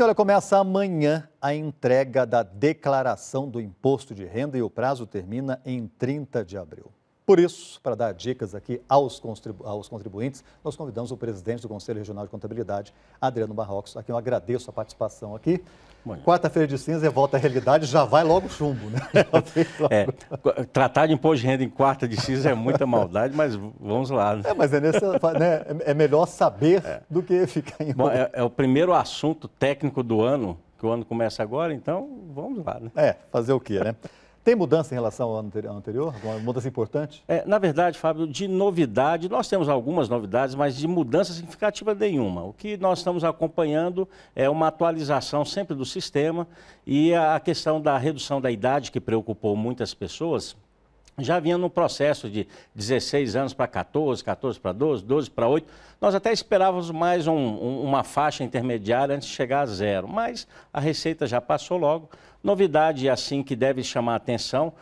E olha, começa amanhã a entrega da declaração do imposto de renda e o prazo termina em 30 de abril. Por isso, para dar dicas aqui aos contribuintes, nós convidamos o presidente do Conselho Regional de Contabilidade, Adriano Marrocos, a quem eu agradeço a participação aqui. Quarta-feira de cinza, volta à realidade, já vai logo chumbo, né? Tratar de imposto de renda em quarta de cinza é muita maldade, mas vamos lá. Né? Mas é melhor saber do que ficar em... Bom, é o primeiro assunto técnico do ano, que o ano começa agora, então vamos lá. Né? Fazer o quê, né? Tem mudança em relação ao ano anterior? Alguma mudança importante? Na verdade, Fábio, de novidade, nós temos algumas novidades, mas de mudança significativa nenhuma. O que nós estamos acompanhando é uma atualização sempre do sistema e a questão da redução da idade que preocupou muitas pessoas. Já vinha no processo de 16 anos para 14, 14 para 12, 12 para 8. Nós até esperávamos mais uma faixa intermediária antes de chegar a zero, mas a Receita já passou logo. Novidade, assim, que deve chamar a atenção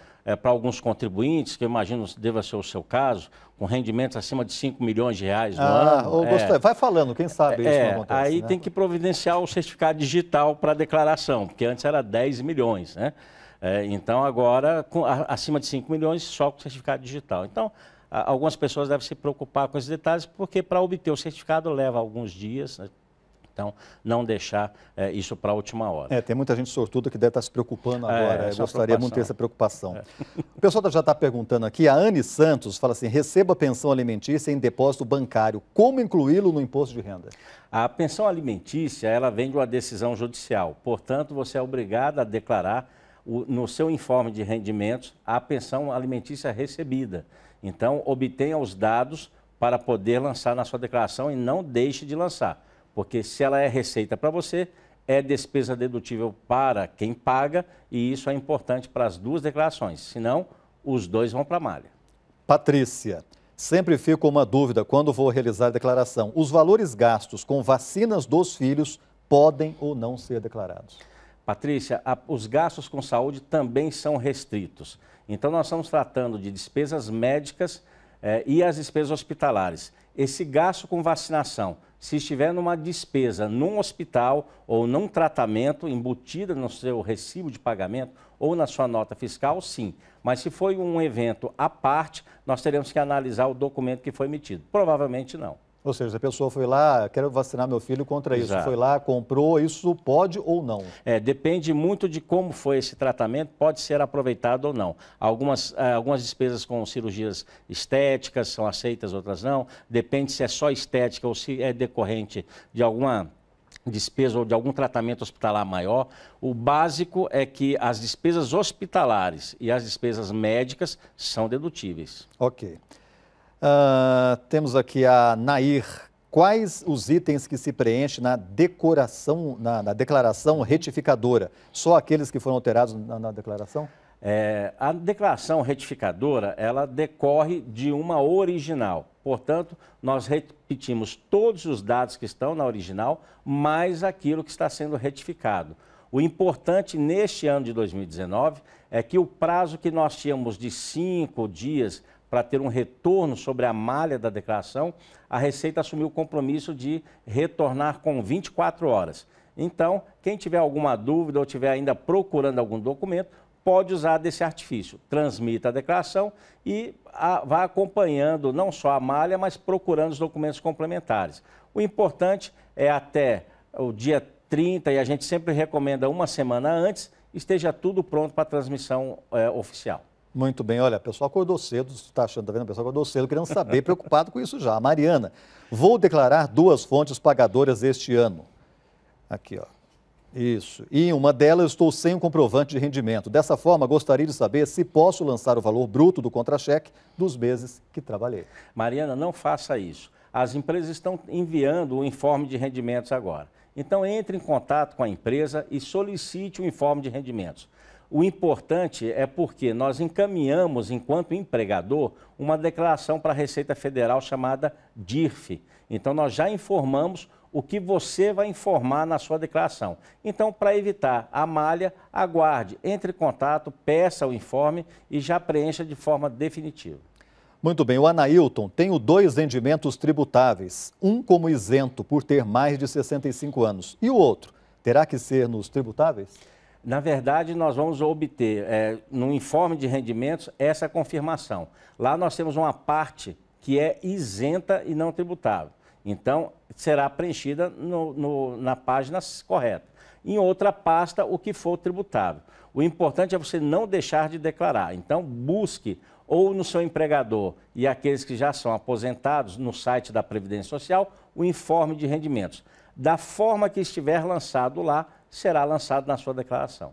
para alguns contribuintes, que eu imagino deva ser o seu caso, com rendimentos acima de 5 milhões de reais no ano. Vai falando, quem sabe isso não acontece. Aí né? tem que providenciar o certificado digital para a declaração, porque antes era 10 milhões, né? Então, agora, acima de 5 milhões, só com certificado digital. Então, algumas pessoas devem se preocupar com esses detalhes, porque para obter o certificado leva alguns dias, né? Então, não deixar isso para a última hora. Tem muita gente sortuda que deve estar se preocupando agora. Eu gostaria muito de ter essa preocupação. O pessoal já está perguntando aqui, a Anne Santos fala assim, receba pensão alimentícia em depósito bancário, como incluí-lo no imposto de renda? A pensão alimentícia, ela vem de uma decisão judicial, portanto, você é obrigado a declarar no seu informe de rendimentos a pensão alimentícia recebida. Então, obtenha os dados para poder lançar na sua declaração e não deixe de lançar. Porque se ela é receita para você, é despesa dedutível para quem paga e isso é importante para as duas declarações, senão os dois vão para a malha. Patrícia, sempre fico uma dúvida quando vou realizar a declaração. Os valores gastos com vacinas dos filhos podem ou não ser declarados? Patrícia, os gastos com saúde também são restritos. Então, nós estamos tratando de despesas médicas e as despesas hospitalares. Esse gasto com vacinação, se estiver numa despesa num hospital ou num tratamento embutida no seu recibo de pagamento ou na sua nota fiscal, sim. Mas se foi um evento à parte, nós teremos que analisar o documento que foi emitido. Provavelmente não. Ou seja, a pessoa foi lá, quero vacinar meu filho contra isso, Exato. Foi lá, comprou, isso pode ou não? Depende muito de como foi esse tratamento, pode ser aproveitado ou não. Algumas despesas com cirurgias estéticas são aceitas, outras não. Depende se é só estética ou se é decorrente de alguma despesa ou de algum tratamento hospitalar maior. O básico é que as despesas hospitalares e as despesas médicas são dedutíveis. Ok. Temos aqui a Nair. Quais os itens que se preenchem na declaração retificadora? Só aqueles que foram alterados na declaração? A declaração retificadora, ela decorre de uma original. Portanto, nós repetimos todos os dados que estão na original, mais aquilo que está sendo retificado. O importante neste ano de 2019 é que o prazo que nós tínhamos de 5 dias para ter um retorno sobre a malha da declaração, a Receita assumiu o compromisso de retornar com 24 horas. Então, quem tiver alguma dúvida ou estiver ainda procurando algum documento, pode usar desse artifício. Transmita a declaração e vá acompanhando não só a malha, mas procurando os documentos complementares. O importante é até o dia 30, e a gente sempre recomenda uma semana antes, esteja tudo pronto para a transmissão oficial. Muito bem, olha, o pessoal acordou cedo, você está achando, tá vendo? O pessoal acordou cedo querendo saber, preocupado com isso já. Mariana, vou declarar 2 fontes pagadoras este ano. Aqui, ó. Isso. E em uma delas estou sem o comprovante de rendimento. Dessa forma, gostaria de saber se posso lançar o valor bruto do contra-cheque dos meses que trabalhei. Mariana, não faça isso. As empresas estão enviando o informe de rendimentos agora. Então, entre em contato com a empresa e solicite o informe de rendimentos. O importante é porque nós encaminhamos, enquanto empregador, uma declaração para a Receita Federal chamada DIRF. Então, nós já informamos o que você vai informar na sua declaração. Então, para evitar a malha, aguarde, entre em contato, peça o informe e já preencha de forma definitiva. Muito bem, o Anailton, tenho 2 rendimentos tributáveis, um como isento por ter mais de 65 anos e o outro terá que ser nos tributáveis? Na verdade, nós vamos obter, no informe de rendimentos, essa confirmação. Lá nós temos uma parte que é isenta e não tributável. Então, será preenchida na página correta. Em outra pasta, o que for tributável. O importante é você não deixar de declarar. Então, busque ou no seu empregador e aqueles que já são aposentados no site da Previdência Social, o informe de rendimentos. Da forma que estiver lançado lá, será lançado na sua declaração.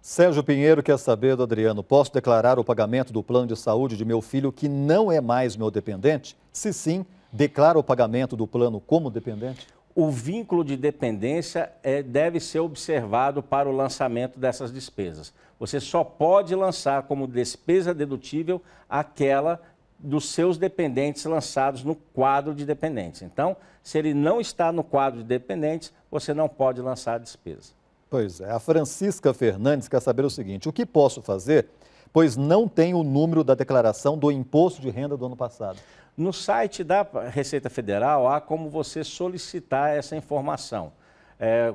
Sérgio Pinheiro quer saber do Adriano, posso declarar o pagamento do plano de saúde de meu filho que não é mais meu dependente? Se sim, declaro o pagamento do plano como dependente? O vínculo de dependência deve ser observado para o lançamento dessas despesas. Você só pode lançar como despesa dedutível aquela dos seus dependentes lançados no quadro de dependentes. Então, se ele não está no quadro de dependentes, você não pode lançar a despesa. Pois é, a Francisca Fernandes quer saber o seguinte, o que posso fazer, pois não tenho o número da declaração do imposto de renda do ano passado? No site da Receita Federal há como você solicitar essa informação.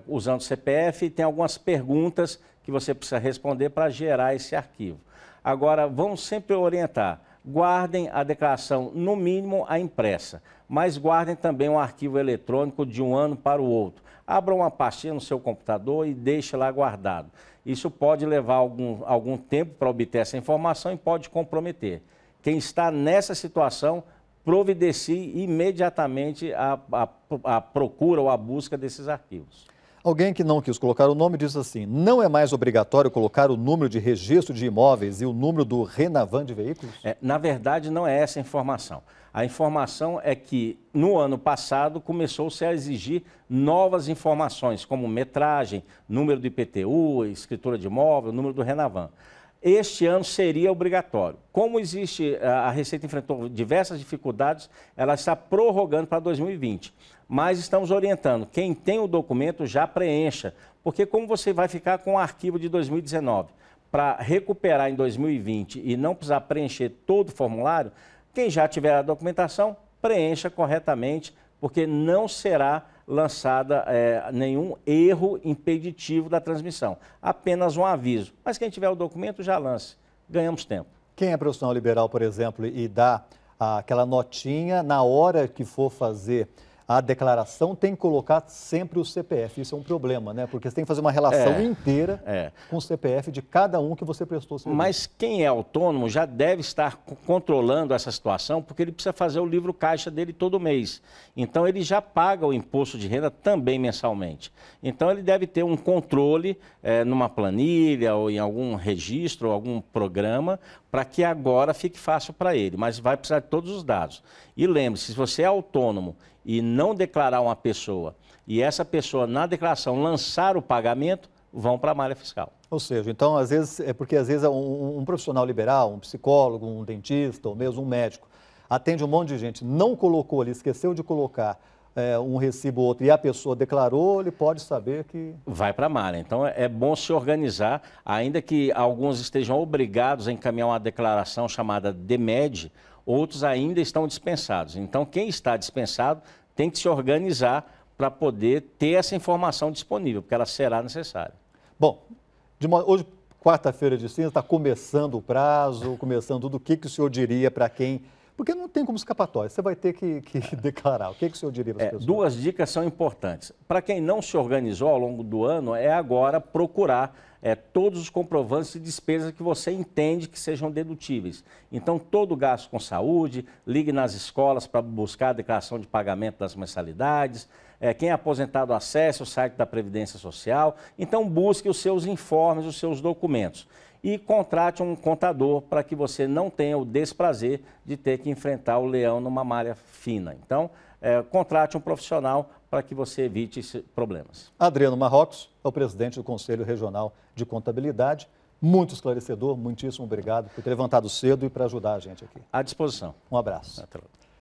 Usando o CPF, tem algumas perguntas que você precisa responder para gerar esse arquivo. Agora, vamos sempre orientar, guardem a declaração, no mínimo, a impressa, mas guardem também um arquivo eletrônico de um ano para o outro. Abra uma pastinha no seu computador e deixe lá guardado. Isso pode levar algum tempo para obter essa informação e pode comprometer. Quem está nessa situação, providencie imediatamente a procura ou a busca desses arquivos. Alguém que não quis colocar o nome diz assim, não é mais obrigatório colocar o número de registro de imóveis e o número do Renavan de veículos? Na verdade, não é essa a informação. A informação é que, no ano passado, começou-se a exigir novas informações, como metragem, número do IPTU, escritura de imóvel, número do Renavan. Este ano seria obrigatório. Como existe, a Receita enfrentou diversas dificuldades, ela está prorrogando para 2020. Mas estamos orientando, quem tem o documento já preencha, porque como você vai ficar com o arquivo de 2019 para recuperar em 2020 e não precisar preencher todo o formulário, quem já tiver a documentação, preencha corretamente, porque não será lançada nenhum erro impeditivo da transmissão, apenas um aviso. Mas quem tiver o documento já lance, ganhamos tempo. Quem é profissional liberal, por exemplo, e dá aquela notinha na hora que for fazer a declaração, tem que colocar sempre o CPF. Isso é um problema, né? Porque você tem que fazer uma relação inteira com o CPF de cada um que você prestou serviço. Mas quem é autônomo já deve estar controlando essa situação, porque ele precisa fazer o livro caixa dele todo mês. Então, ele já paga o imposto de renda também mensalmente. Então, ele deve ter um controle numa planilha ou em algum registro, ou algum programa, para que agora fique fácil para ele. Mas vai precisar de todos os dados. E lembre-se, se você é autônomo e não declarar uma pessoa, e essa pessoa na declaração lançar o pagamento, vão para a malha fiscal. Ou seja, então, às vezes, às vezes um profissional liberal, um psicólogo, um dentista, ou mesmo um médico, atende um monte de gente, não colocou ali, esqueceu de colocar um recibo ou outro, e a pessoa declarou, ele pode saber que... Vai para a malha. Então, é bom se organizar, ainda que alguns estejam obrigados a encaminhar uma declaração chamada DMED, outros ainda estão dispensados. Então, quem está dispensado tem que se organizar para poder ter essa informação disponível, porque ela será necessária. Bom, hoje, quarta-feira de cinza, está começando o prazo, começando tudo. O que o senhor diria para quem... Porque não tem como escapatória, você vai ter que declarar. O que o senhor diria para as pessoas? Duas dicas são importantes. Para quem não se organizou ao longo do ano, é agora procurar todos os comprovantes de despesas que você entende que sejam dedutíveis. Então, todo gasto com saúde, ligue nas escolas para buscar a declaração de pagamento das mensalidades. Quem é aposentado, acesse o site da Previdência Social. Então, busque os seus informes, os seus documentos. E contrate um contador para que você não tenha o desprazer de ter que enfrentar o leão numa malha fina. Então, contrate um profissional para que você evite esses problemas. Adriano Marrocos é o presidente do Conselho Regional de Contabilidade. Muito esclarecedor, muitíssimo obrigado por ter levantado cedo e para ajudar a gente aqui. À disposição. Um abraço. Até logo.